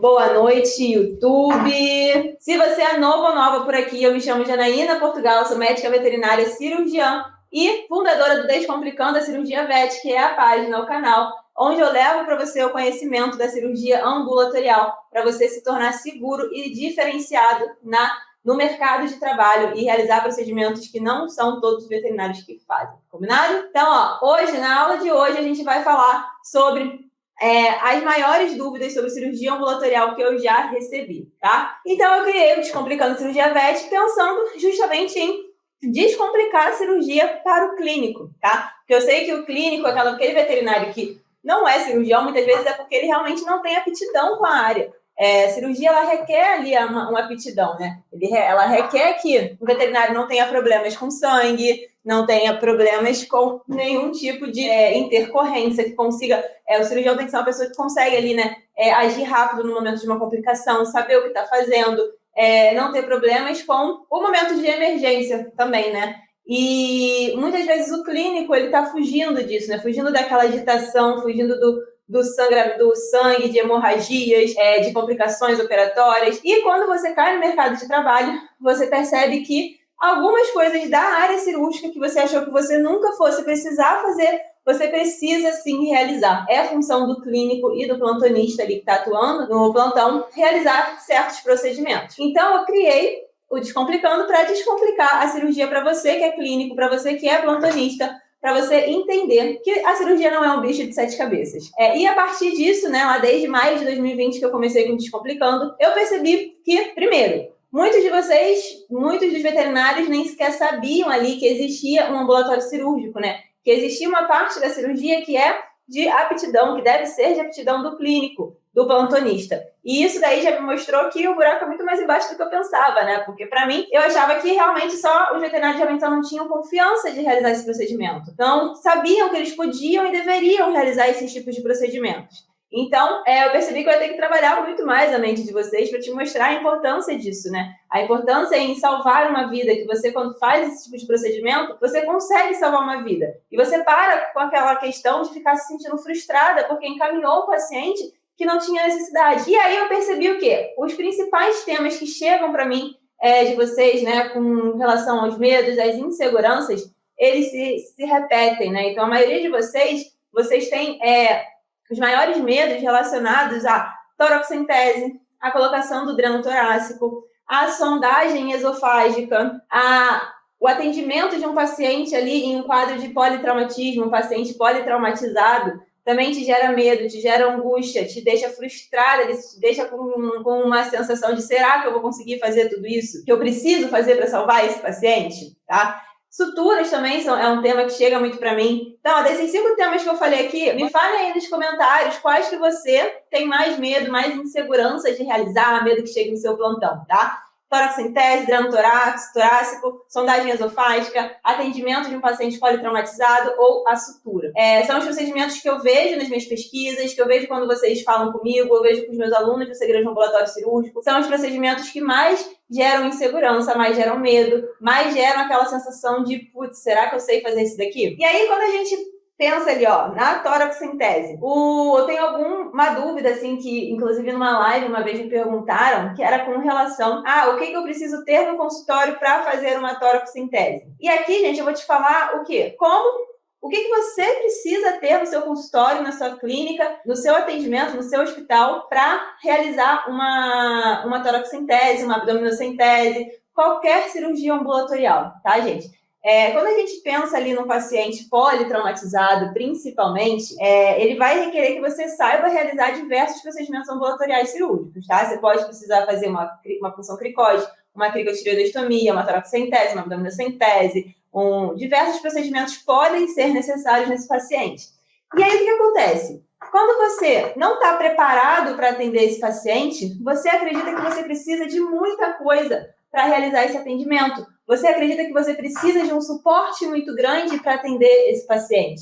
Boa noite, YouTube! Se você é novo ou nova por aqui, eu me chamo Janaína Portugal, sou médica veterinária cirurgiã e fundadora do Descomplicando a Cirurgia Vet, que é a página, o canal, onde eu levo para você o conhecimento da cirurgia ambulatorial, para você se tornar seguro e diferenciado no mercado de trabalho e realizar procedimentos que não são todos os veterinários que fazem, combinado? Então, hoje, na aula de hoje, a gente vai falar sobre as maiores dúvidas sobre cirurgia ambulatorial que eu já recebi, tá? Então, eu criei o Descomplicando a Cirurgia Vet pensando justamente em descomplicar a cirurgia para o clínico, tá? Porque eu sei que o clínico, aquele veterinário que não é cirurgião, muitas vezes é porque ele realmente não tem aptidão com a área. A cirurgia, ela requer ali uma aptidão, né? Ela requer que o veterinário não tenha problemas com sangue, não tenha problemas com nenhum tipo de intercorrência, que consiga... o cirurgião tem que ser uma pessoa que consegue ali, né, agir rápido no momento de uma complicação, saber o que está fazendo, não ter problemas com o momento de emergência também, né? E muitas vezes o clínico, ele está fugindo disso, né? Fugindo daquela agitação, fugindo do sangue, de hemorragias, de complicações operatórias. E quando você cai no mercado de trabalho, você percebe que algumas coisas da área cirúrgica que você achou que você nunca fosse precisar fazer, você precisa sim realizar. É a função do clínico e do plantonista ali que está atuando no plantão, realizar certos procedimentos. Então, eu criei o Descomplicando para descomplicar a cirurgia para você que é clínico, para você que é plantonista, para você entender que a cirurgia não é um bicho de 7 cabeças. E a partir disso, né, lá desde maio de 2020 que eu comecei com o Descomplicando, eu percebi que, primeiro, muitos dos veterinários nem sequer sabiam ali que existia um ambulatório cirúrgico, né? Que existia uma parte da cirurgia que é de aptidão, que deve ser de aptidão do clínico, do plantonista. E isso daí já me mostrou que o buraco é muito mais embaixo do que eu pensava, né? Porque, para mim, eu achava que realmente só os veterinários realmente não tinham confiança de realizar esse procedimento. Não sabiam que eles podiam e deveriam realizar esses tipos de procedimentos. Então, eu percebi que eu ia ter que trabalhar muito mais a mente de vocês para te mostrar a importância disso, né? A importância em salvar uma vida, que você, quando faz esse tipo de procedimento, você consegue salvar uma vida. E você para com aquela questão de ficar se sentindo frustrada porque encaminhou o paciente que não tinha necessidade. E aí eu percebi o quê? Os principais temas que chegam para mim de vocês, né, com relação aos medos, às inseguranças, eles se repetem, né? Então, a maioria de vocês têm... os maiores medos relacionados à toracocentese, à colocação do dreno torácico, à sondagem esofágica, o atendimento de um paciente ali em um quadro de politraumatismo, um paciente politraumatizado, também te gera medo, te gera angústia, te deixa frustrada, ele te deixa com uma sensação de será que eu vou conseguir fazer tudo isso que eu preciso fazer para salvar esse paciente, tá? Suturas também é um tema que chega muito para mim. Então, desses 5 temas que eu falei aqui, me fale aí nos comentários quais que você tem mais medo, mais insegurança de realizar, medo que chegue no seu plantão, tá? Toracocentese, dreno torácico, sondagem esofágica, atendimento de um paciente politraumatizado ou a sutura. São os procedimentos que eu vejo nas minhas pesquisas, que eu vejo quando vocês falam comigo, eu vejo com os meus alunos do Segredo de Ambulatório Cirúrgico. São os procedimentos que mais geram insegurança, mais geram medo, mais geram aquela sensação de, putz, será que eu sei fazer isso daqui? E aí, quando a gente pensa ali, na toracocentese, eu tenho alguma dúvida, assim, que inclusive numa live uma vez me perguntaram, que era com relação a o que eu preciso ter no consultório para fazer uma toracocentese. E aqui, gente, eu vou te falar o quê? O que você precisa ter no seu consultório, na sua clínica, no seu atendimento, no seu hospital, para realizar uma toracocentese, uma abdominocentese, qualquer cirurgia ambulatorial, tá, gente? Quando a gente pensa ali no paciente politraumatizado, principalmente, ele vai requerer que você saiba realizar diversos procedimentos ambulatoriais cirúrgicos, tá? Você pode precisar fazer uma punção cricóide, uma cricotireoidectomia, uma toracocentese, uma abdominocentese, diversos procedimentos podem ser necessários nesse paciente. E aí, o que acontece? Quando você não está preparado para atender esse paciente, você acredita que você precisa de muita coisa para realizar esse atendimento. Você acredita que você precisa de um suporte muito grande para atender esse paciente.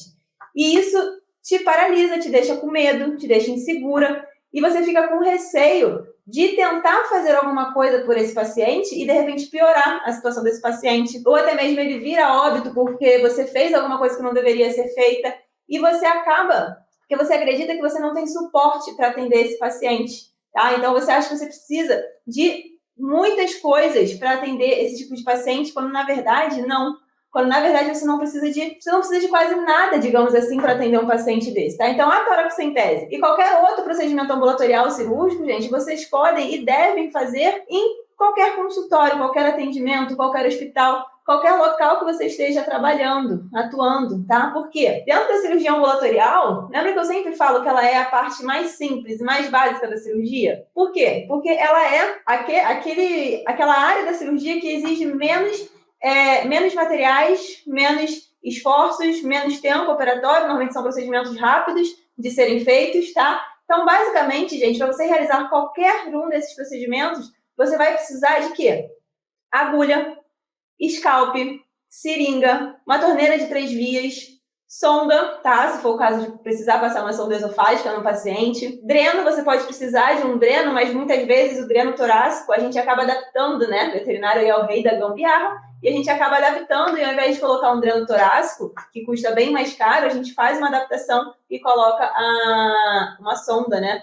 E isso te paralisa, te deixa com medo, te deixa insegura, e você fica com receio de tentar fazer alguma coisa por esse paciente e, de repente, piorar a situação desse paciente, ou até mesmo ele vir a óbito porque você fez alguma coisa que não deveria ser feita, e você acaba, porque você acredita que você não tem suporte para atender esse paciente. tá? Então, você acha que você precisa de muitas coisas para atender esse tipo de paciente, quando, na verdade, não. Quando, na verdade, você não precisa de quase nada, digamos assim, para atender um paciente desse, tá? Então, a toracocentese e qualquer outro procedimento ambulatorial cirúrgico, gente, vocês podem e devem fazer em qualquer consultório, qualquer atendimento, qualquer hospital, qualquer local que você esteja trabalhando, atuando, tá? Por quê? Dentro da cirurgia ambulatorial, lembra que eu sempre falo que ela é a parte mais simples e mais básica da cirurgia? Por quê? Porque ela é aquela área da cirurgia que exige menos materiais, menos esforços, menos tempo operatório, normalmente são procedimentos rápidos de serem feitos, tá? Então, basicamente, gente, para você realizar qualquer um desses procedimentos, você vai precisar de quê? Agulha, scalp, seringa, uma torneira de 3 vias, sonda, tá? Se for o caso de precisar passar uma sonda esofágica no paciente. Dreno, você pode precisar de um dreno, mas muitas vezes o dreno torácico a gente acaba adaptando, né? O veterinário é o rei da gambiarra, e a gente acaba adaptando, e ao invés de colocar um dreno torácico, que custa bem mais caro, a gente faz uma adaptação e coloca uma sonda, né?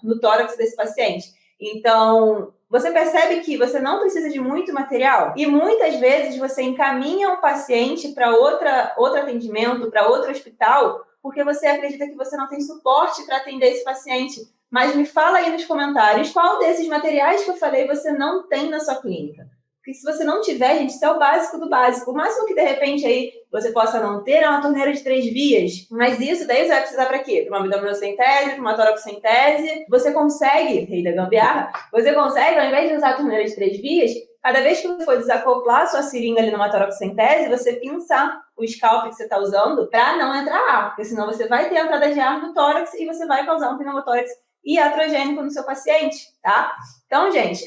No tórax desse paciente. Então, você percebe que você não precisa de muito material e muitas vezes você encaminha um paciente para outro atendimento, para outro hospital, porque você acredita que você não tem suporte para atender esse paciente. Mas me fala aí nos comentários qual desses materiais que eu falei você não tem na sua clínica. Porque se você não tiver, gente, isso é o básico do básico. O máximo que, de repente, aí você possa não ter é uma torneira de 3 vias. Mas isso daí você vai precisar para quê? Para uma abdominocentese, para uma toracocentese. Você consegue, rei da gambiarra, você consegue, ao invés de usar a torneira de 3 vias, cada vez que você for desacoplar a sua seringa ali numa toracocentese, você pinçar o scalp que você está usando para não entrar ar. Porque senão você vai ter a entrada de ar no tórax e você vai causar um pneumotórax iatrogênico no seu paciente, tá? Então, gente,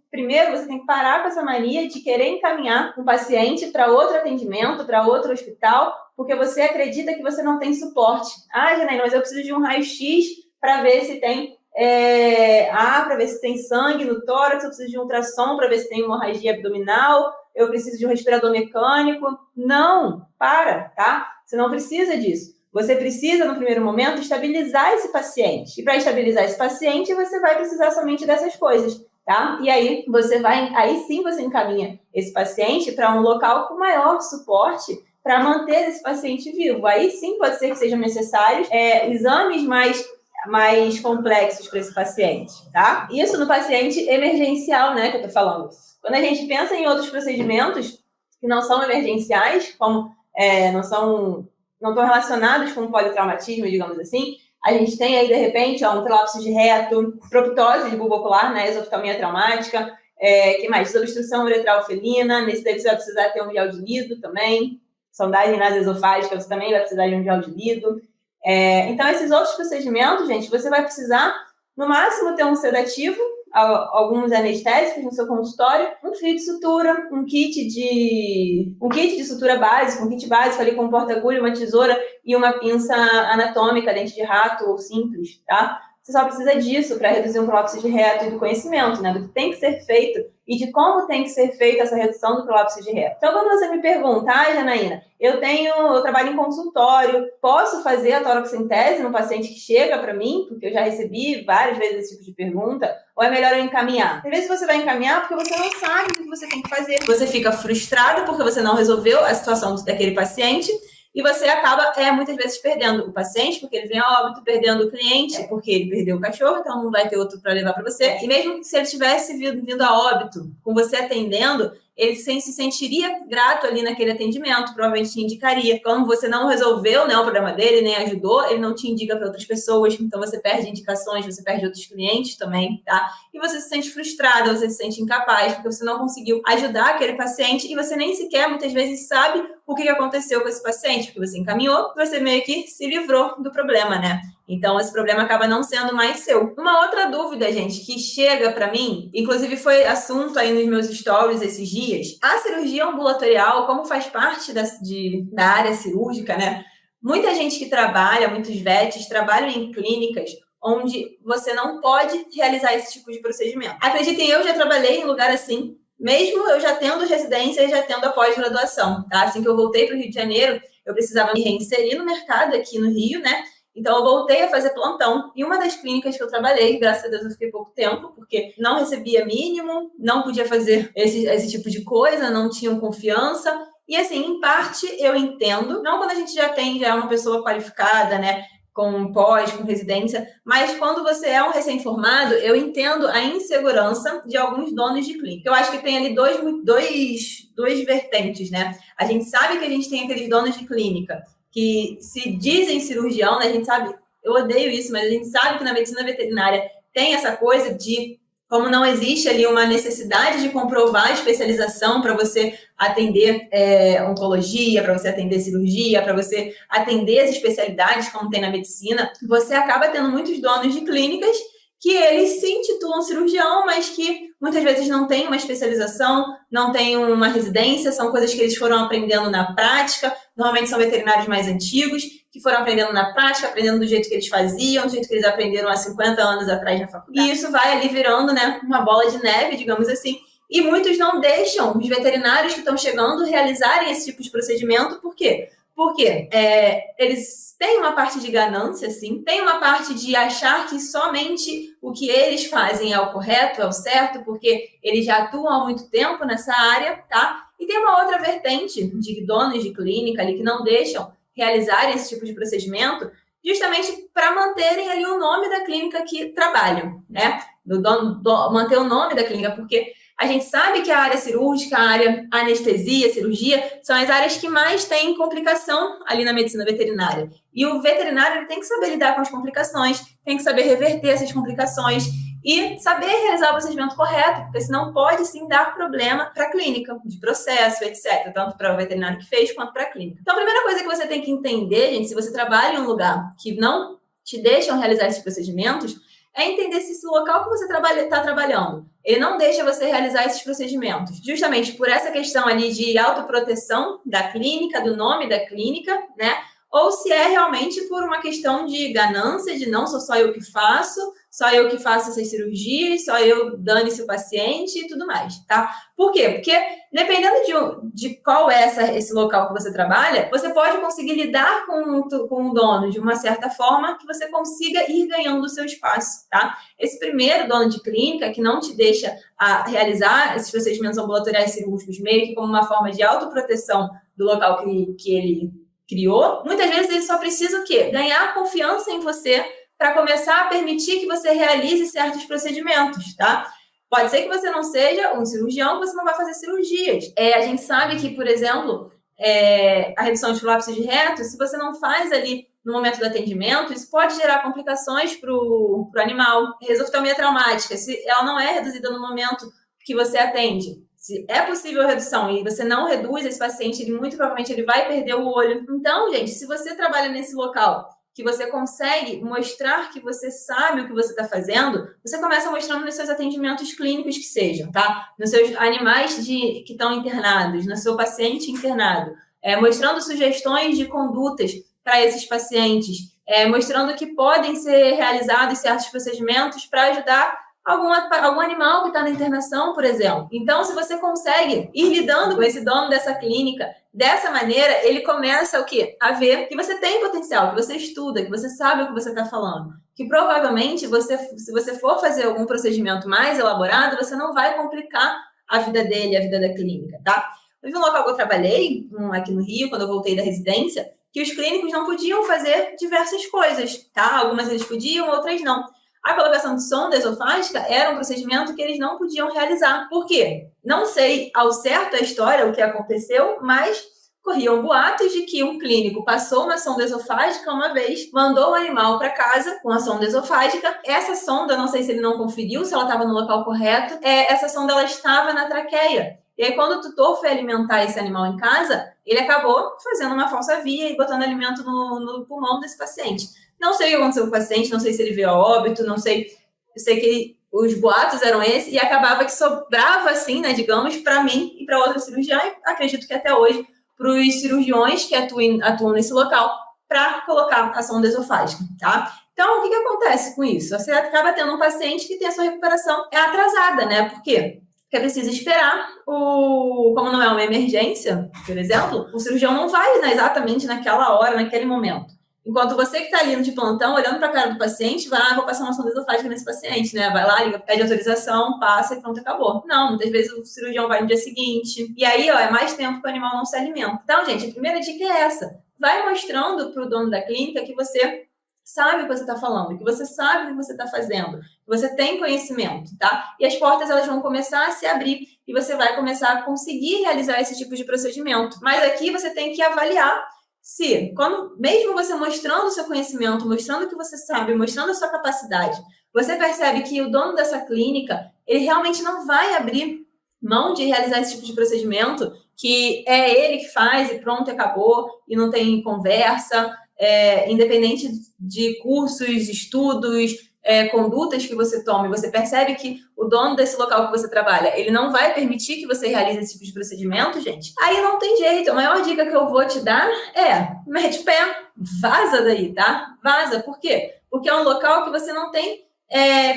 primeiro você tem que parar com essa mania de querer encaminhar um paciente para outro atendimento, para outro hospital, porque você acredita que você não tem suporte. Ah, Janaína, mas eu preciso de um raio-x para ver se tem para ver se tem sangue no tórax, eu preciso de um ultrassom para ver se tem hemorragia abdominal, eu preciso de um respirador mecânico. Não, tá? Você não precisa disso. Você precisa, no primeiro momento, estabilizar esse paciente. E para estabilizar esse paciente, você vai precisar somente dessas coisas, tá? E aí sim você encaminha esse paciente para um local com maior suporte para manter esse paciente vivo. Aí sim pode ser que sejam necessários exames mais complexos para esse paciente, tá? Isso no paciente emergencial, né, que eu tô falando. Quando a gente pensa em outros procedimentos que não são emergenciais, como não estão relacionados com politraumatismo, digamos assim, a gente tem aí, de repente, um prolapso de reto, proptose de bulbo ocular, né, esoftalmia traumática, que mais? Desobstrução uretral felina, nesse daí você vai precisar ter um gel de lido também, sondagem nasoesofágica, você também vai precisar de um gel de lido. Então, esses outros procedimentos, gente, você vai precisar, no máximo, ter um sedativo, alguns anestésicos no seu consultório, um fio de sutura, um kit de sutura básico, um kit básico ali com um porta-agulha, uma tesoura e uma pinça anatômica, dente de rato ou simples, tá? Você só precisa disso para reduzir um prolapso de reto e do conhecimento, né? Do que tem que ser feito e de como tem que ser feita essa redução do prolapso de reto. Então, quando você me pergunta, Janaína, eu trabalho em consultório, posso fazer a toracocentese no paciente que chega para mim? Porque eu já recebi várias vezes esse tipo de pergunta. Ou é melhor eu encaminhar? Às vezes você vai encaminhar porque você não sabe o que você tem que fazer. Você fica frustrado porque você não resolveu a situação daquele paciente e você acaba, muitas vezes, perdendo o paciente, porque ele vem a óbito, perdendo o cliente, porque ele perdeu o cachorro, então não vai ter outro para levar para você. E mesmo que se ele tivesse vindo a óbito, com você atendendo, ele se sentiria grato ali naquele atendimento, provavelmente te indicaria. Como você não resolveu, né, o problema dele, nem ajudou, ele não te indica para outras pessoas, então você perde indicações, você perde outros clientes também, tá? E você se sente frustrada, você se sente incapaz, porque você não conseguiu ajudar aquele paciente e você nem sequer, muitas vezes, sabe o que aconteceu com esse paciente, porque você encaminhou, você meio que se livrou do problema, né? Então, esse problema acaba não sendo mais seu. Uma outra dúvida, gente, que chega para mim, inclusive foi assunto aí nos meus stories esses dias, a cirurgia ambulatorial, como faz parte da área cirúrgica, né? Muita gente que trabalha, muitos VETs, trabalham em clínicas onde você não pode realizar esse tipo de procedimento. Acreditem, eu já trabalhei em lugar assim, mesmo eu já tendo residência e já tendo a pós-graduação, tá? Assim que eu voltei para o Rio de Janeiro, eu precisava me reinserir no mercado aqui no Rio, né? Então, eu voltei a fazer plantão. E uma das clínicas que eu trabalhei, graças a Deus eu fiquei pouco tempo, porque não recebia mínimo, não podia fazer esse tipo de coisa, não tinham confiança. E assim, em parte eu entendo, não quando a gente já é uma pessoa qualificada, né, com pós, com residência, mas quando você é um recém-formado, eu entendo a insegurança de alguns donos de clínica. Eu acho que tem ali dois vertentes, né? A gente sabe que a gente tem aqueles donos de clínica que se dizem cirurgião, né? A gente sabe, eu odeio isso, mas a gente sabe que na medicina veterinária tem essa coisa de como não existe ali uma necessidade de comprovar a especialização para você atender oncologia, para você atender cirurgia, para você atender as especialidades como tem na medicina, você acaba tendo muitos donos de clínicas que eles se intitulam cirurgião, mas que muitas vezes não têm uma especialização, não têm uma residência, são coisas que eles foram aprendendo na prática, normalmente são veterinários mais antigos, que foram aprendendo na prática, aprendendo do jeito que eles faziam, do jeito que eles aprenderam há 50 anos atrás na faculdade. E isso vai ali virando, né, uma bola de neve, digamos assim, e muitos não deixam os veterinários que estão chegando realizarem esse tipo de procedimento. Por quê? Porque eles têm uma parte de ganância, sim, tem uma parte de achar que somente o que eles fazem é o correto, é o certo, porque eles já atuam há muito tempo nessa área, tá? E tem uma outra vertente de donos de clínica ali que não deixam realizarem esse tipo de procedimento, justamente para manterem ali o nome da clínica que trabalham, né? Manter o nome da clínica, porque a gente sabe que a área cirúrgica, a área anestesia, cirurgia, são as áreas que mais têm complicação ali na medicina veterinária. E o veterinário ele tem que saber lidar com as complicações, tem que saber reverter essas complicações e saber realizar o procedimento correto, porque senão pode sim dar problema para a clínica, de processo, etc., tanto para o veterinário que fez quanto para a clínica. Então, a primeira coisa que você tem que entender, gente, se você trabalha em um lugar que não te deixam realizar esses procedimentos, é entender se esse local que você está trabalhando, ele não deixa você realizar esses procedimentos, justamente por essa questão ali de autoproteção da clínica, do nome da clínica, né? Ou se é realmente por uma questão de ganância, de não sou só eu que faço, só eu que faço essas cirurgias, só eu dane-se o paciente e tudo mais, tá? Por quê? Porque dependendo de qual é esse local que você trabalha, você pode conseguir lidar com o dono de uma certa forma que você consiga ir ganhando o seu espaço, tá? Esse primeiro dono de clínica que não te deixa realizar esses procedimentos ambulatoriais cirúrgicos meio que como uma forma de autoproteção do local que ele criou, muitas vezes ele só precisa o quê? Ganhar confiança em você para começar a permitir que você realize certos procedimentos, tá? Pode ser que você não seja um cirurgião, que você não vai fazer cirurgias. A gente sabe que, por exemplo, a redução de prolapso de reto, se você não faz ali no momento do atendimento, isso pode gerar complicações para o animal. Resoftalmia traumática, se ela não é reduzida no momento que você atende, se é possível a redução e você não reduz esse paciente, muito provavelmente ele vai perder o olho. Então, gente, se você trabalha nesse local que você consegue mostrar que você sabe o que você está fazendo, você começa mostrando nos seus atendimentos clínicos que sejam, tá? Nos seus animais que estão internados, no seu paciente internado, mostrando sugestões de condutas para esses pacientes, mostrando que podem ser realizados certos procedimentos para ajudar algum animal que está na internação, por exemplo. Então, se você consegue ir lidando com esse dono dessa clínica dessa maneira, ele começa o quê? A ver que você tem potencial, que você estuda, que você sabe o que você está falando. Que provavelmente, se você for fazer algum procedimento mais elaborado, você não vai complicar a vida dele, a vida da clínica, tá? Teve um local que eu trabalhei, aqui no Rio, quando eu voltei da residência, que os clínicos não podiam fazer diversas coisas, tá? Algumas eles podiam, outras não. A colocação de sonda esofágica era um procedimento que eles não podiam realizar. Por quê? Não sei ao certo a história, o que aconteceu, mas corriam boatos de que um clínico passou uma sonda esofágica uma vez, mandou o animal para casa com a sonda esofágica. Essa sonda, não sei se ele não conferiu, se ela estava no local correto, essa sonda ela estava na traqueia. E aí, quando o tutor foi alimentar esse animal em casa, ele acabou fazendo uma falsa via e botando alimento no pulmão desse paciente. Não sei o que aconteceu com o paciente, não sei se ele veio a óbito, não sei. Eu sei que os boatos eram esses e acabava que sobrava, assim, né, digamos, para mim e para outra cirurgiã, e acredito que até hoje, para os cirurgiões que atuam nesse local, para colocar a sonda esofágica, tá? Então, o que acontece com isso? Você acaba tendo um paciente que tem a sua recuperação atrasada, né? Por quê? Porque é preciso esperar, como não é uma emergência, por exemplo, o cirurgião não vai exatamente naquela hora, naquele momento. Enquanto você que está ali de plantão, olhando para a cara do paciente, vai, vou passar uma sonda esofágica nesse paciente, né? Vai lá, liga, pede autorização, passa e pronto, acabou. Não, muitas vezes o cirurgião vai no dia seguinte. E aí, ó, é mais tempo que o animal não se alimenta. Então, gente, a primeira dica é essa. Vai mostrando para o dono da clínica que você sabe o que você está falando, que você sabe o que você está fazendo, que você tem conhecimento, tá? E as portas, elas vão começar a se abrir e você vai começar a conseguir realizar esse tipo de procedimento. Mas aqui você tem que avaliar se, mesmo você mostrando o seu conhecimento, mostrando o que você sabe, mostrando a sua capacidade, você percebe que o dono dessa clínica, ele realmente não vai abrir mão de realizar esse tipo de procedimento, que é ele que faz e pronto, acabou, e não tem conversa, independente de cursos, estudos, condutas que você tome, você percebe que o dono desse local que você trabalha, ele não vai permitir que você realize esse tipo de procedimento, gente, aí não tem jeito. A maior dica que eu vou te dar é, mete pé, vaza daí, tá? Vaza, por quê? Porque é um local que você não tem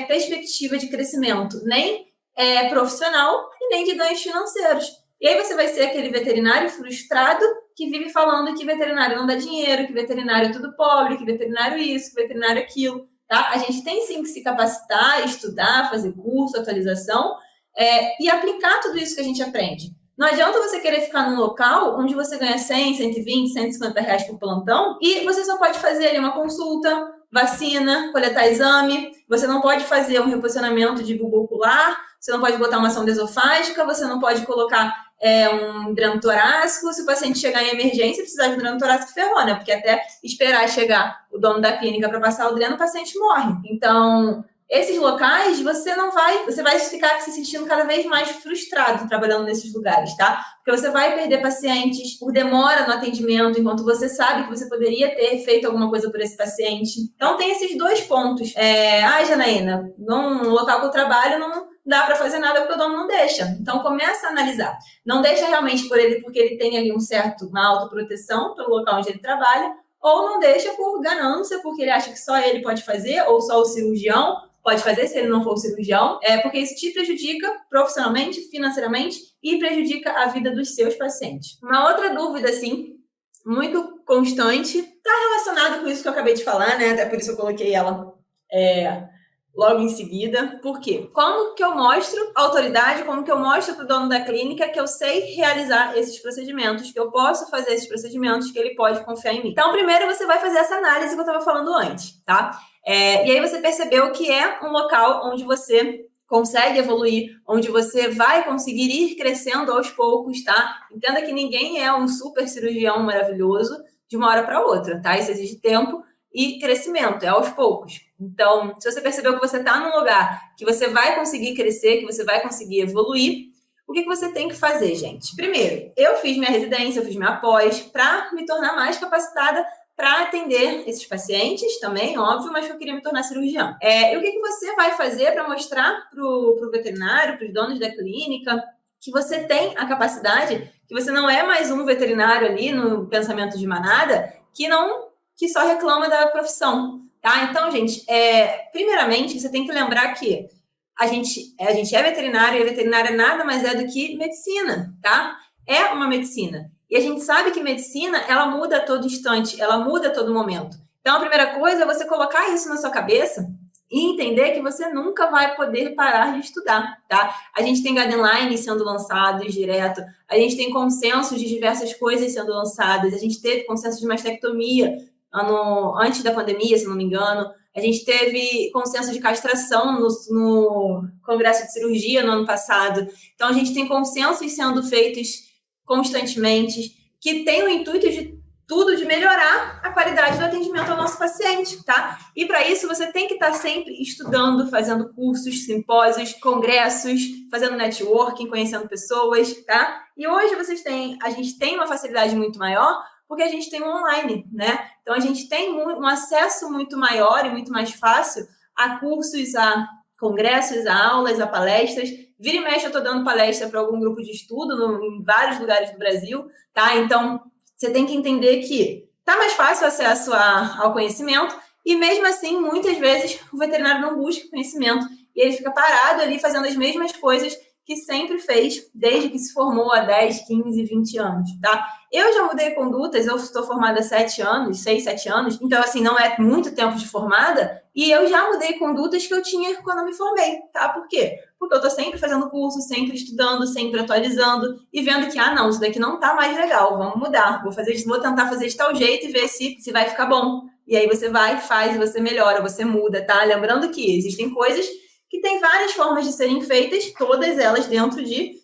perspectiva de crescimento, nem profissional e nem de ganhos financeiros. E aí você vai ser aquele veterinário frustrado que vive falando que veterinário não dá dinheiro, que veterinário é tudo pobre, que veterinário isso, que veterinário aquilo. Tá? A gente tem sim que se capacitar, estudar, fazer curso, atualização e aplicar tudo isso que a gente aprende. Não adianta você querer ficar num local onde você ganha 100, 120, 150 reais por plantão e você só pode fazer ali uma consulta, vacina, coletar exame, você não pode fazer um reposicionamento de bulbo ocular, você não pode botar uma sonda esofágica, você não pode colocar um dreno torácico. Se o paciente chegar em emergência e precisar de um dreno torácico, ferrou, né? Porque até esperar chegar o dono da clínica para passar o dreno, o paciente morre. Então, esses locais, você vai ficar se sentindo cada vez mais frustrado trabalhando nesses lugares, tá? Porque você vai perder pacientes por demora no atendimento, enquanto você sabe que você poderia ter feito alguma coisa por esse paciente. Então, tem esses dois pontos. Janaína, num local que eu trabalho, não dá para fazer nada porque o dono não deixa. Então, começa a analisar. Não deixa realmente porque ele tem ali uma autoproteção pelo local onde ele trabalha, ou não deixa por ganância, porque ele acha que só ele pode fazer, ou só o cirurgião pode fazer, se ele não for o cirurgião, porque isso te prejudica profissionalmente, financeiramente e prejudica a vida dos seus pacientes. Uma outra dúvida, assim, muito constante, está relacionada com isso que eu acabei de falar, né? Até por isso eu coloquei ela logo em seguida. Por quê? Como que eu mostro a autoridade, como que eu mostro para o dono da clínica que eu sei realizar esses procedimentos, que eu posso fazer esses procedimentos, que ele pode confiar em mim? Então, primeiro você vai fazer essa análise que eu estava falando antes, tá? E aí você percebeu que é um local onde você consegue evoluir, onde você vai conseguir ir crescendo aos poucos, tá? Entenda que ninguém é um super cirurgião maravilhoso de uma hora para outra, tá? Isso exige tempo e crescimento, é aos poucos. Então, se você percebeu que você está num lugar que você vai conseguir crescer, que você vai conseguir evoluir, o que você tem que fazer, gente? Primeiro, eu fiz minha residência, eu fiz minha pós para me tornar mais capacitada para atender esses pacientes também, óbvio, mas que eu queria me tornar cirurgiã. E o que você vai fazer para mostrar para o veterinário, para os donos da clínica, que você tem a capacidade, que você não é mais um veterinário ali no pensamento de manada, que só reclama da profissão, tá? Então, gente, primeiramente, você tem que lembrar que a gente é veterinário, e a veterinária nada mais é do que medicina, tá? É uma medicina. E a gente sabe que medicina, ela muda a todo instante, ela muda a todo momento. Então, a primeira coisa é você colocar isso na sua cabeça e entender que você nunca vai poder parar de estudar, tá? A gente tem guidelines sendo lançados direto, a gente tem consensos de diversas coisas sendo lançadas, a gente teve consenso de mastectomia antes da pandemia, se não me engano, a gente teve consenso de castração no Congresso de Cirurgia no ano passado. Então, a gente tem consensos sendo feitos constantemente, que tem o intuito de melhorar a qualidade do atendimento ao nosso paciente, tá? E para isso você tem que estar sempre estudando, fazendo cursos, simpósios, congressos, fazendo networking, conhecendo pessoas, tá? E hoje a gente tem uma facilidade muito maior porque a gente tem um online, né? Então a gente tem um acesso muito maior e muito mais fácil a cursos, a congressos, a aulas, a palestras. Vira e mexe, eu estou dando palestra para algum grupo de estudo em vários lugares do Brasil, tá? Então, você tem que entender que tá mais fácil o acesso ao conhecimento e, mesmo assim, muitas vezes o veterinário não busca conhecimento e ele fica parado ali fazendo as mesmas coisas que sempre fez, desde que se formou há 10, 15, 20 anos, tá? Eu já mudei condutas, eu estou formada há 7 anos, 6, 7 anos, então, assim, não é muito tempo de formada, e eu já mudei condutas que eu tinha quando eu me formei, tá? Por quê? Porque eu estou sempre fazendo curso, sempre estudando, sempre atualizando, e vendo que, não, isso daqui não tá mais legal, vamos mudar, vou tentar fazer de tal jeito e ver se vai ficar bom. E aí você vai, faz, você melhora, você muda, tá? Lembrando que existem coisas que têm várias formas de serem feitas, todas elas dentro de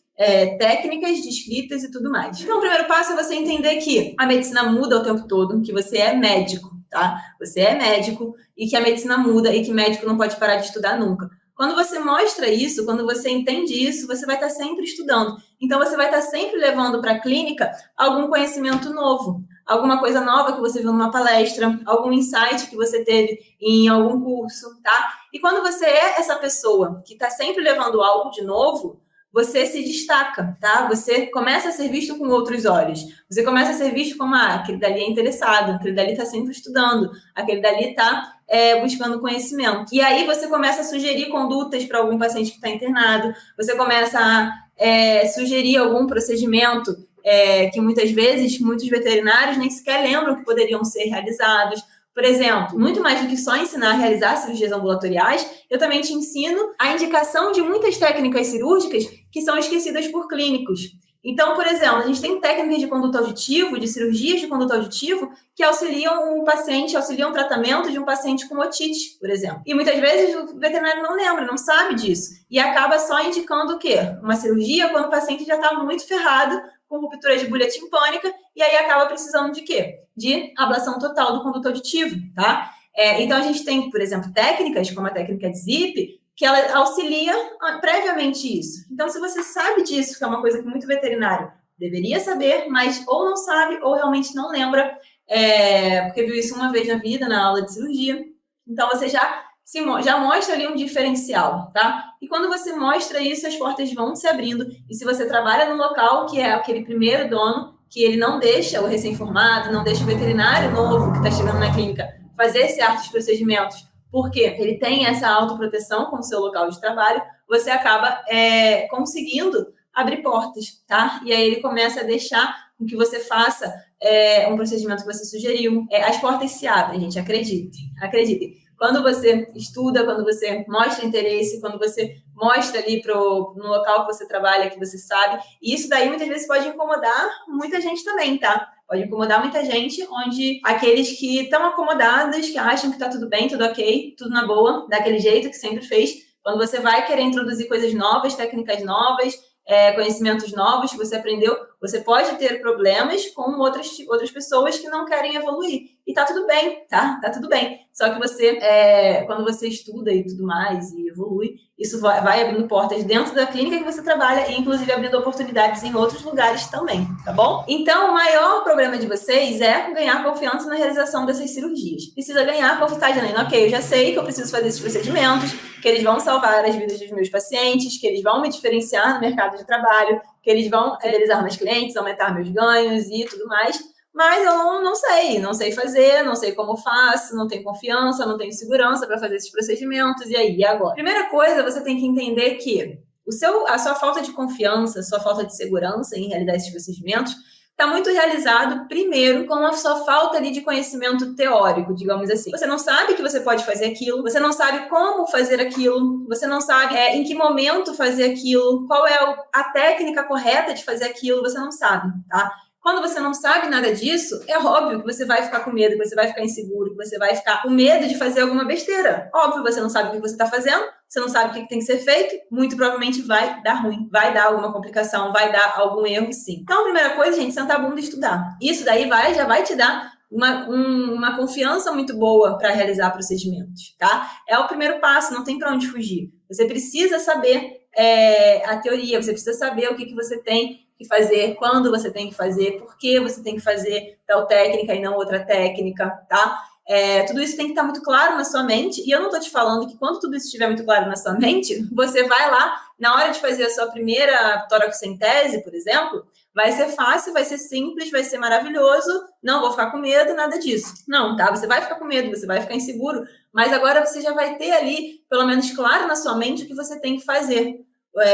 técnicas descritas e tudo mais. Então, o primeiro passo é você entender que a medicina muda o tempo todo, que você é médico, tá? Você é médico e que a medicina muda e que médico não pode parar de estudar nunca. Quando você mostra isso, quando você entende isso, você vai estar sempre estudando. Então, você vai estar sempre levando para a clínica algum conhecimento novo, alguma coisa nova que você viu numa palestra, algum insight que você teve em algum curso, tá? E quando você é essa pessoa que está sempre levando algo de novo, você se destaca, tá? Você começa a ser visto com outros olhos. Você começa a ser visto como, aquele dali é interessado, aquele dali está sempre estudando, aquele dali está buscando conhecimento. E aí você começa a sugerir condutas para algum paciente que está internado, você começa a sugerir algum procedimento que muitas vezes muitos veterinários nem sequer lembram que poderiam ser realizados. Por exemplo, muito mais do que só ensinar a realizar cirurgias ambulatoriais, eu também te ensino a indicação de muitas técnicas cirúrgicas que são esquecidas por clínicos. Então, por exemplo, a gente tem técnicas de conduto auditivo, de cirurgias de conduto auditivo, que auxiliam um paciente, auxiliam o tratamento de um paciente com otite, por exemplo. E muitas vezes o veterinário não lembra, não sabe disso. E acaba só indicando o quê? Uma cirurgia quando o paciente já está muito ferrado, com ruptura de bolha timpânica, e aí acaba precisando de quê? De ablação total do conduto auditivo, tá? Então, a gente tem, por exemplo, técnicas, como a técnica de ZIP, que ela auxilia previamente isso. Então, se você sabe disso, que é uma coisa que muito veterinário deveria saber, mas ou não sabe, ou realmente não lembra, porque viu isso uma vez na vida, na aula de cirurgia, então você já mostra ali um diferencial, tá? E quando você mostra isso, as portas vão se abrindo. E se você trabalha no local que é aquele primeiro dono, que ele não deixa o recém-formado, não deixa o veterinário novo que está chegando na clínica fazer certos procedimentos, porque ele tem essa autoproteção com o seu local de trabalho, você acaba conseguindo abrir portas, tá? E aí ele começa a deixar com que você faça um procedimento que você sugeriu. As portas se abrem, gente, acreditem. Quando você estuda, quando você mostra interesse, quando você mostra ali no local que você trabalha, que você sabe, e isso daí muitas vezes pode incomodar muita gente também, tá? Pode incomodar muita gente, onde aqueles que estão acomodados, que acham que tá tudo bem, tudo ok, tudo na boa, daquele jeito que sempre fez, quando você vai querer introduzir coisas novas, técnicas novas, conhecimentos novos que você aprendeu, você pode ter problemas com outras pessoas que não querem evoluir. E tá tudo bem, tá? Tá tudo bem. Só que você, quando você estuda e tudo mais e evolui, isso vai abrindo portas dentro da clínica que você trabalha e, inclusive, abrindo oportunidades em outros lugares também, tá bom? Então, o maior problema de vocês é ganhar confiança na realização dessas cirurgias. Precisa ganhar confiança, Janaína. Ok, eu já sei que eu preciso fazer esses procedimentos, que eles vão salvar as vidas dos meus pacientes, que eles vão me diferenciar no mercado de trabalho, que eles vão fidelizar meus clientes, aumentar meus ganhos e tudo mais. Mas eu não sei fazer, não sei como faço, não tenho confiança, não tenho segurança para fazer esses procedimentos, e agora? Primeira coisa, você tem que entender que a sua falta de confiança, a sua falta de segurança em realizar esses procedimentos está muito realizado, primeiro, com a sua falta ali de conhecimento teórico, digamos assim. Você não sabe que você pode fazer aquilo, você não sabe como fazer aquilo, você não sabe em que momento fazer aquilo, qual é a técnica correta de fazer aquilo, você não sabe, tá? Quando você não sabe nada disso, é óbvio que você vai ficar com medo, que você vai ficar inseguro, que você vai ficar com medo de fazer alguma besteira. Óbvio, você não sabe o que você está fazendo, você não sabe o que tem que ser feito, muito provavelmente vai dar ruim, vai dar alguma complicação, vai dar algum erro, sim. Então, a primeira coisa, gente, sentar a bunda e estudar. Isso daí já vai te dar uma confiança muito boa para realizar procedimentos, tá? É o primeiro passo, não tem para onde fugir. Você precisa saber a teoria, você precisa saber o que você tem que fazer, quando você tem que fazer, por que você tem que fazer tal técnica e não outra técnica, tá? Tudo isso tem que estar muito claro na sua mente, e eu não estou te falando que quando tudo isso estiver muito claro na sua mente, você vai lá, na hora de fazer a sua primeira toracocentese, por exemplo, vai ser fácil, vai ser simples, vai ser maravilhoso, não vou ficar com medo, nada disso. Não, tá? Você vai ficar com medo, você vai ficar inseguro, mas agora você já vai ter ali, pelo menos claro na sua mente, o que você tem que fazer.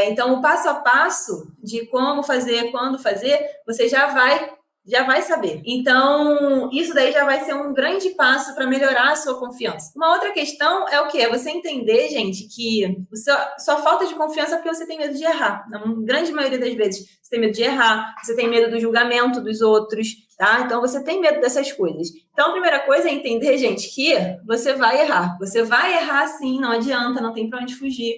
Então, o passo a passo de como fazer, quando fazer, você já vai saber. Então, isso daí já vai ser um grande passo para melhorar a sua confiança. Uma outra questão é o quê? É você entender, gente, que sua falta de confiança é porque você tem medo de errar. Na grande maioria das vezes, você tem medo de errar, você tem medo do julgamento dos outros, tá? Então, você tem medo dessas coisas. Então, a primeira coisa é entender, gente, que você vai errar. Você vai errar sim, não adianta, não tem para onde fugir.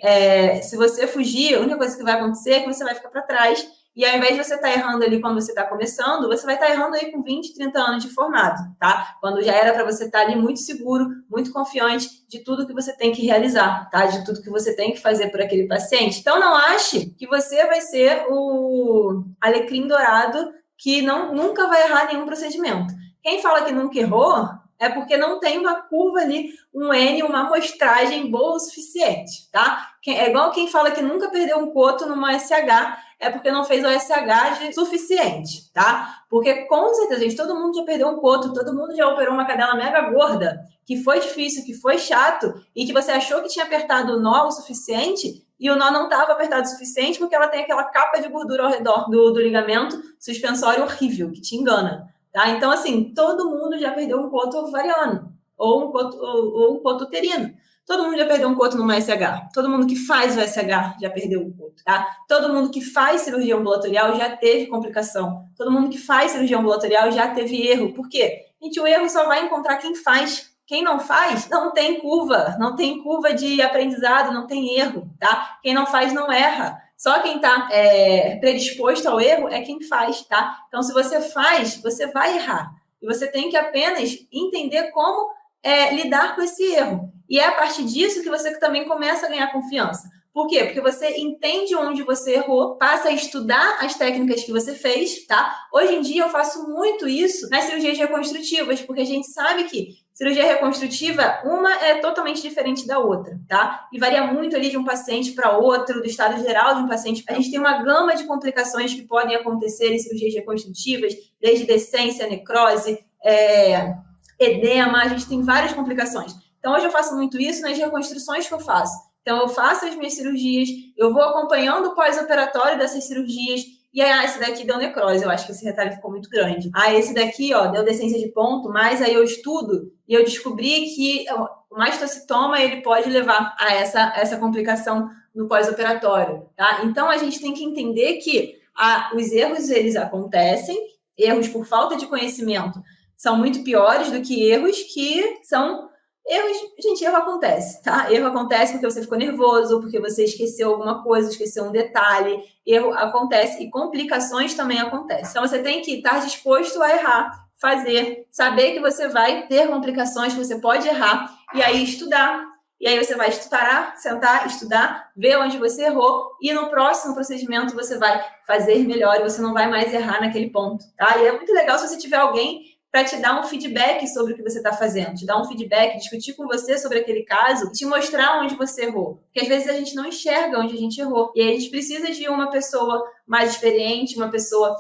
Se você fugir, a única coisa que vai acontecer é que você vai ficar para trás. E ao invés de você estar errando ali quando você está começando, você vai estar errando aí com 20, 30 anos de formado, tá? Quando já era para você estar ali muito seguro, muito confiante de tudo que você tem que realizar, tá? De tudo que você tem que fazer por aquele paciente. Então, não ache que você vai ser o alecrim dourado que nunca vai errar nenhum procedimento. Quem fala que nunca errou é porque não tem uma curva ali, um N, uma amostragem boa o suficiente, tá? É igual quem fala que nunca perdeu um coto numa SH, é porque não fez o SH suficiente, tá? Porque, com certeza, gente, todo mundo já perdeu um coto, todo mundo já operou uma cadela mega gorda, que foi difícil, que foi chato, e que você achou que tinha apertado o nó o suficiente, e o nó não estava apertado o suficiente porque ela tem aquela capa de gordura ao redor do ligamento suspensório horrível, que te engana. Tá? Então, assim, todo mundo já perdeu um coto ovariano ou um coto uterino. Todo mundo já perdeu um coto numa SH. Todo mundo que faz o SH já perdeu um coto, tá? Todo mundo que faz cirurgia ambulatorial já teve complicação. Todo mundo que faz cirurgia ambulatorial já teve erro. Por quê? Gente, o erro só vai encontrar quem faz. Quem não faz, não tem curva de aprendizado, não tem erro, tá? Quem não faz, não erra. Só quem está predisposto ao erro é quem faz, tá? Então, se você faz, você vai errar. E você tem que apenas entender como lidar com esse erro. E é a partir disso que você também começa a ganhar confiança. Por quê? Porque você entende onde você errou, passa a estudar as técnicas que você fez, tá? Hoje em dia eu faço muito isso nas cirurgias reconstrutivas, porque a gente sabe que cirurgia reconstrutiva, uma é totalmente diferente da outra, tá? E varia muito ali de um paciente para outro, do estado geral de um paciente. A gente tem uma gama de complicações que podem acontecer em cirurgias reconstrutivas, desde decência, necrose, edema, a gente tem várias complicações. Então, hoje eu faço muito isso nas reconstruções que eu faço. Então, eu faço as minhas cirurgias, eu vou acompanhando o pós-operatório dessas cirurgias, e aí, esse daqui deu necrose, eu acho que esse retalho ficou muito grande. Esse daqui, ó, deu decência de ponto, mas aí eu estudo e eu descobri que o mastocitoma, ele pode levar a essa complicação no pós-operatório, tá? Então, a gente tem que entender que os erros, eles acontecem, erros por falta de conhecimento são muito piores do que erros que são... Gente, erro acontece, tá? Erro acontece porque você ficou nervoso, porque você esqueceu alguma coisa, esqueceu um detalhe. Erro acontece e complicações também acontecem. Então, você tem que estar disposto a errar, fazer, saber que você vai ter complicações, que você pode errar, e aí estudar. E aí você vai sentar, estudar, ver onde você errou, e no próximo procedimento você vai fazer melhor e você não vai mais errar naquele ponto, tá? E é muito legal se você tiver alguém para te dar um feedback sobre o que você está fazendo, te dar um feedback, discutir com você sobre aquele caso, te mostrar onde você errou. Porque às vezes a gente não enxerga onde a gente errou. E aí a gente precisa de uma pessoa mais experiente, uma pessoa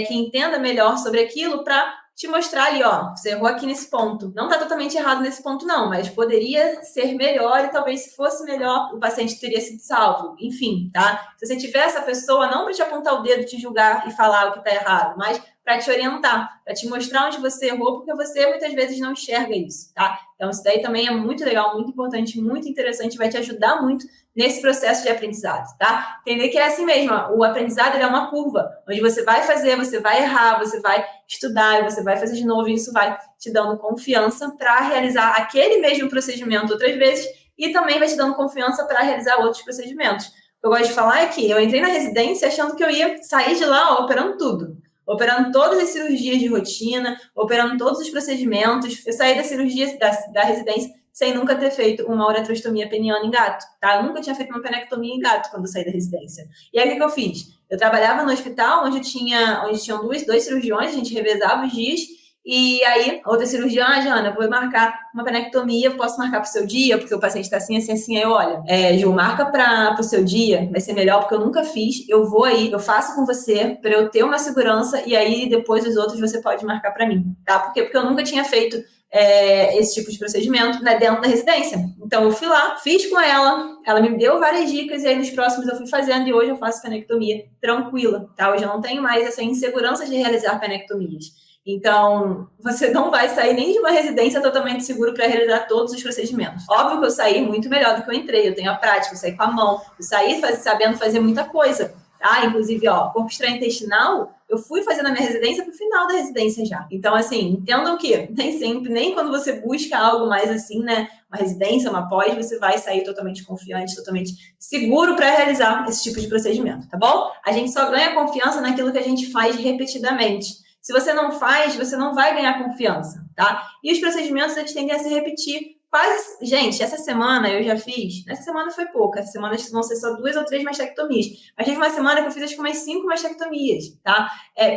que entenda melhor sobre aquilo para te mostrar ali, ó, você errou aqui nesse ponto. Não está totalmente errado nesse ponto, não, mas poderia ser melhor e talvez se fosse melhor, o paciente teria sido salvo. Enfim, tá? Se você tiver essa pessoa, não para te apontar o dedo, te julgar e falar o que está errado, mas para te orientar, para te mostrar onde você errou, porque você muitas vezes não enxerga isso, tá? Então, isso daí também é muito legal, muito importante, muito interessante, vai te ajudar muito nesse processo de aprendizado, tá? Entender que é assim mesmo, o aprendizado ele é uma curva, onde você vai fazer, você vai errar, você vai estudar, e você vai fazer de novo, e isso vai te dando confiança para realizar aquele mesmo procedimento outras vezes, e também vai te dando confiança para realizar outros procedimentos. O que eu gosto de falar é que eu entrei na residência achando que eu ia sair de lá operando tudo. Operando todas as cirurgias de rotina, operando todos os procedimentos. Eu saí da cirurgia da residência sem nunca ter feito uma uretrostomia peniana em gato, tá? Eu nunca tinha feito uma penectomia em gato quando eu saí da residência. E aí, o que eu fiz? Eu trabalhava no hospital onde tinham dois cirurgiões, a gente revezava os dias, e aí, outra cirurgiã, Jana, eu vou marcar uma penectomia, posso marcar para o seu dia, porque o paciente está assim, assim, assim. Aí, olha, Ju, marca para o seu dia, vai ser melhor, porque eu nunca fiz, eu vou aí, eu faço com você, para eu ter uma segurança, e aí depois os outros você pode marcar para mim, tá? Por quê? Porque eu nunca tinha feito esse tipo de procedimento, né, dentro da residência. Então, eu fui lá, fiz com ela me deu várias dicas, e aí nos próximos eu fui fazendo, e hoje eu faço penectomia tranquila, tá? Hoje eu não tenho mais essa insegurança de realizar penectomias. Então, você não vai sair nem de uma residência totalmente seguro para realizar todos os procedimentos. Óbvio que eu saí muito melhor do que eu entrei, eu tenho a prática, eu saí com a mão, eu saí sabendo fazer muita coisa. Tá? Inclusive, corpo extraintestinal, eu fui fazer na minha residência pro final da residência já. Então, assim, entendam que nem sempre, nem quando você busca algo mais assim, né, uma residência, uma pós, você vai sair totalmente confiante, totalmente seguro para realizar esse tipo de procedimento, tá bom? A gente só ganha confiança naquilo que a gente faz repetidamente. Se você não faz, você não vai ganhar confiança, tá? E os procedimentos, eles tendem a se repetir quase... Gente, essa semana eu já fiz... Essa semana foi pouca. Essa semana vão ser só 2 ou 3 mastectomias. Mas teve uma semana que eu fiz acho que umas 5 mastectomias, tá?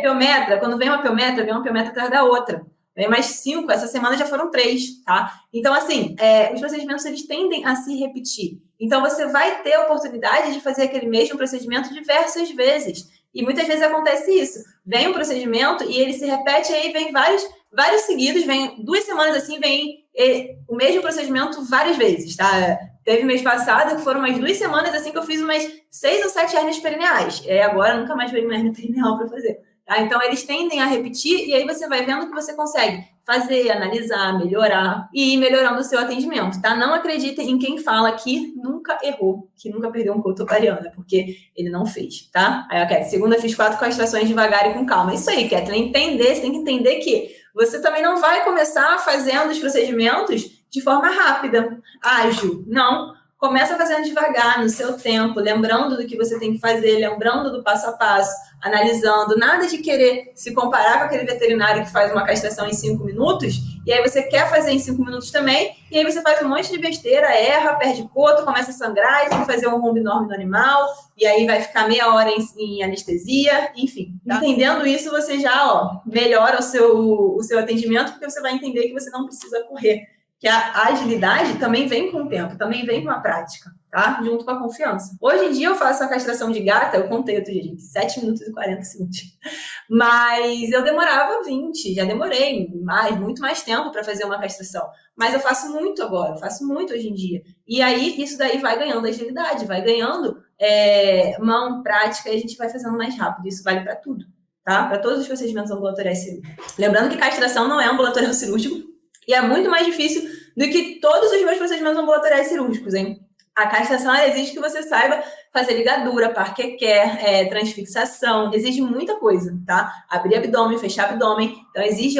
Piometra, quando vem uma piometra atrás da outra. Vem mais 5, essa semana já foram 3, tá? Então, assim, os procedimentos, eles tendem a se repetir. Então, você vai ter a oportunidade de fazer aquele mesmo procedimento diversas vezes. E muitas vezes acontece isso. Vem um procedimento e ele se repete, e aí vem vários seguidos, vem 2 semanas assim, vem o mesmo procedimento várias vezes, tá? Teve mês passado que foram umas 2 semanas assim que eu fiz umas 6 ou 7 hérnias perineais. Agora nunca mais veio uma hérnia perineal para fazer. Tá? Então, eles tendem a repetir, e aí você vai vendo que você consegue fazer, analisar, melhorar e ir melhorando o seu atendimento, tá? Não acreditem em quem fala que nunca errou, que nunca perdeu um coto ovariano, porque ele não fez, tá? Aí, ok, segunda fiz 4 castrações devagar e com calma. Isso aí, Kathleen, você tem que entender que você também não vai começar fazendo os procedimentos de forma rápida, ágil, não. Começa fazendo devagar, no seu tempo, lembrando do que você tem que fazer, lembrando do passo a passo, analisando, nada de querer se comparar com aquele veterinário que faz uma castração em 5 minutos, e aí você quer fazer em 5 minutos também, e aí você faz um monte de besteira, erra, perde coto, começa a sangrar, e tem que fazer um rombo enorme no animal, e aí vai ficar meia hora em anestesia, enfim. Tá? Entendendo isso, você já melhora o seu atendimento, porque você vai entender que você não precisa correr. Que a agilidade também vem com o tempo, também vem com a prática, tá? Junto com a confiança. Hoje em dia eu faço a castração de gata, eu contei outro dia, gente, 7 minutos e 40 segundos. Mas eu demorava 20, já demorei muito mais tempo para fazer uma castração. Mas eu faço muito agora, eu faço muito hoje em dia. E aí, isso daí vai ganhando agilidade, vai ganhando mão, prática, e a gente vai fazendo mais rápido. Isso vale para tudo, tá? Para todos os procedimentos ambulatoriais cirúrgicos. Lembrando que castração não é ambulatorial cirúrgico, e é muito mais difícil do que todos os meus procedimentos ambulatoriais cirúrgicos, hein? A castração exige que você saiba fazer ligadura, parquet-care, transfixação, exige muita coisa, tá? Abrir abdômen, fechar abdômen. Então, exige,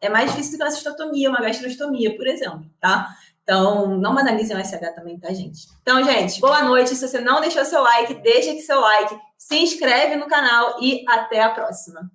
é mais difícil do que uma cistotomia, uma gastrostomia, por exemplo, tá? Então, não banalizem o SH também, tá, gente? Então, gente, boa noite. Se você não deixou seu like, deixa aqui seu like, se inscreve no canal e até a próxima.